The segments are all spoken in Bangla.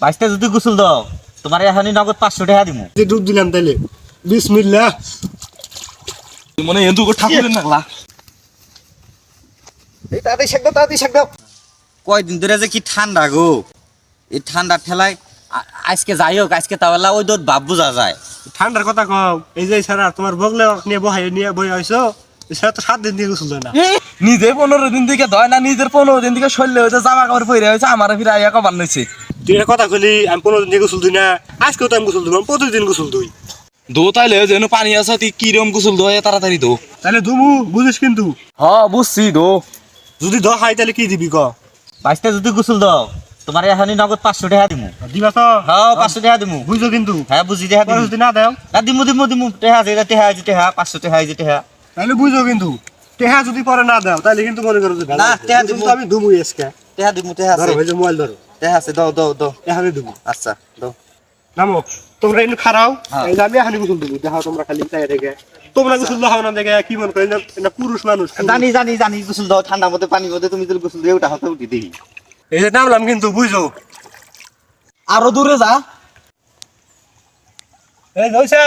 বাইশটা যদি গোসল দাও তোমার এখনই নগদ 500 টাকা দিমু। যে ডুব দিলাম তাইলে বিসমিল্লাহ। মনে এন্দু করে ঠাকুরের নাগলা। এই তাড়াতাড়ি শেক দাও। কয়দিন ধরে যে কি ঠান্ডা গো, এই ঠান্ডার ঠেলায় আজকে যাই হোক, আজকে তাহলে ওই দোদ ভাব বোঝা যায়। ঠান্ডার কথা কও, এই যে স্যার তোমার বগলে নিয়ে বই হইছো, স্যার তো 7 দিন দিয়ে গোসল দেয় না। নিজে 15 দিন থেকে ধয় না, নিজের 15 দিন থেকে শরীরে হয়েছে জামা কাপড় পরে হয়েছে, আমার ফিরে আইয়া কবার নইছে। তুই একটা কথা কইলি আমি 15 দিন দিয়ে গোসল দিই না, আজকেও তো আমি গোসল দিলাম, প্রতিদিন গোসল দিই। দো তাইলে যেন পানি আছে তুই কিরম গোসল দোয় তাড়াতাড়ি দো। তাহলে দুমু বুঝিস কিন্তু, হ্যাঁ বুঝছি দো। যদি হাই তাহলে কি দিবি ক? বাইশটা যদি গোসল দাও তোমার এখনই নগদ 500 টাকা দিমু। দিবা তো? হ্যাঁ 500 টাকা দিমু। বুঝছো কিন্তু? হ্যাঁ বুঝি টাকা পরে দিমু। যদি না দাও না দিমু টাকা যেটা টাকা আছে টাকা 500 টাকা আছে টাকা। তাহলে বুঝো কিন্তু, টেহা যদি পরে না দাও তাহলে কিন্তু মনে করো যে না, টেহা দিবো। আমি দুমুই আজকে। টাকা দিমু টাকা আছে। ধরো এই যে মোবাইল ধরো, টাকা আছে দাও দাও দাও। এখানে দুমু। আচ্ছা দাও। নামো, তোমরা এনে খারাও, হ্যাঁ। এই যে আমি এখানে গোসল দেবো, দেখাও তোমরা খালি চাই দেখে। তোমরা গোসল দাও না দেখে কি মনে করি না পুরুষ মানুষ। জানি গোসল দাও ঠান্ডার মধ্যে পানির মধ্যে তুমি যদি গোসল দিয়ে ওটা হাতে উঠি দেখি। এই যে নামলাম কিন্তু বুঝো। আরো দূরে যা। এই হইছে,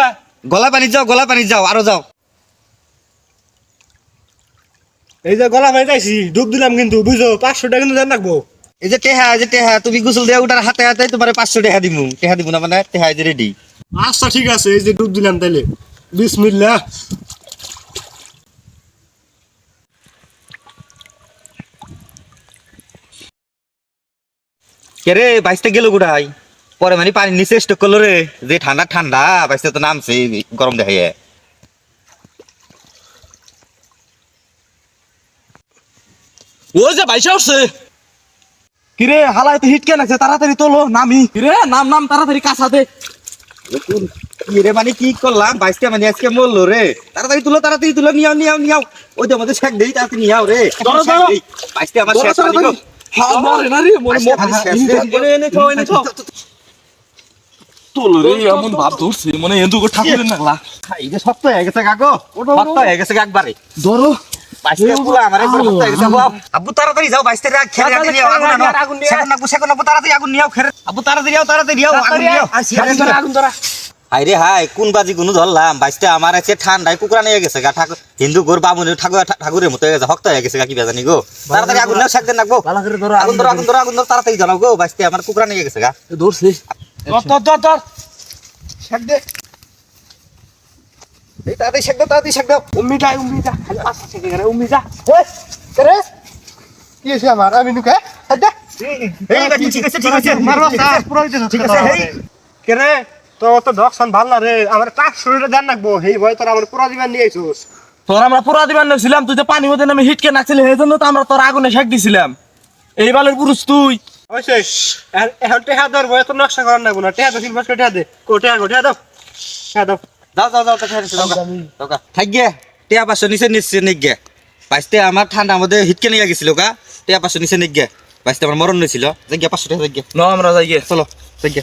গলা পানি যাও আরো যাও। এই যে গলা ভাই যাইছি, ডুব দিলাম কিন্তু বুঝো, 500 টাকা কিন্তু জান রাখবো। এই যে টেহা তুমি গোসল দিয়ে ওটার হাতে হাতে তোমার 500 টাকা দিমু না মানে টেহা যে রেডি। আচ্ছা ঠিক আছে, এই যে ডুব দিলাম তাইলে বিসমিল্লাহ। কে রে বাইশটা গেল কোথায়? পরে মানে পানি নিচে স্টক করলো রে, যে ঠান্ডা ঠান্ডা বাইশটা তো নামছে গরম দেখাইয়ে। ওই যে বাইশে উঠছে। কিরে হালাই তো হিট কেন আছে, তাড়াতাড়ি তোলো নামি। কিরে নাম তাড়াতাড়ি কাছা দে। কি রে মানে কি করলাম, বাইশটা মানে আজকে মরলো রে। তাড়াতাড়ি তুলো নিয়াও। ওই যে আমাদের শেখ দেই তাড়াতাড়ি নিয়াও রে। ধরো। বাইশটা আমার শেষ পানি গো। হ্যাঁ মরে না রে, মরে এনে ছো। তোলো রে, এমন ভাব ধরছে মনে এন্দু করে ঠাকুরের নাগলা। এই যে শক্ত হয়ে গেছে কাকো, শক্ত হয়ে গেছে একবারে। ধরো। বাইশটা পুলা আমারে করে শক্ত হয়ে গেছে। আব্বু তাড়াতাড়ি যাও, বাইশটা খেলে আগুন নিও। সেকন নাকবো তাড়াতাড়ি আগুন নিও। আব্বু তাড়াতাড়ি যাও আগুন নিও। আগুন ধরা। হাইরে হাই কোন বাজি কোনো ধরলাম, বাইশটা আমার আছে ঠান্ডায় কুকুরা নিয়ে গেছে গা। ঠাকুর হিন্দু ঘর বামুনের ঠাকুরের মতো হয়ে গেছে, শক্ত হয়ে গেছে গা। কি বেজানি গো, তাড়াতাড়ি আগুন নাও, শেক দেন নাকবো। আগুন ধরো তাড়াতাড়ি জানাও গো, বাইশটা আমার কুকুরা নিয়ে গেছে গা। ধরছি। ধর শেক দে। এই তাড়াতাড়ি শেক দাও। উম্মি যা খালি আচ্ছা শেক করে উম্মি যা। ওই করে কি হইছে আমার, আমি নুকে দে। এই বাটি ঠিক আছে মারবা সাস পুরো হইছে। ঠিক আছে হেই করে তো ডকশন ভাল না রে, আমার 500 টাকা জান রাখবো। হেই ভয় তোর আমার পুরো জীবন নিয়ে আইছস। তোর আমরা পুরা দিবার ছিলাম, তুই তো পানি মধ্যে নামে হিটকে নাচছিলি, সেই জন্য তো আমরা তোর আগুনে শেক দিছিলাম। এই বালের পুরুষ তুই। হইছে এখন টেহা ধর, ভয় তো নকশা করার না, টেহা তো সিলভাস টেহা দে। টেহা দাও। টেহা দাও। যাও থাক গে। টিয়া 500 নিচে নিক গে। বাইশটা আমার ঠান্ডার মধ্যে হিটকে নিয়ে গেছিল গা। টিয়া 500 নিচে নিক গে। বাইশটা আমার মরণ হয়েছিল। যাই গে 500 টাকা যাই গে। ন আমরা যাই গে। চলো যাই গে।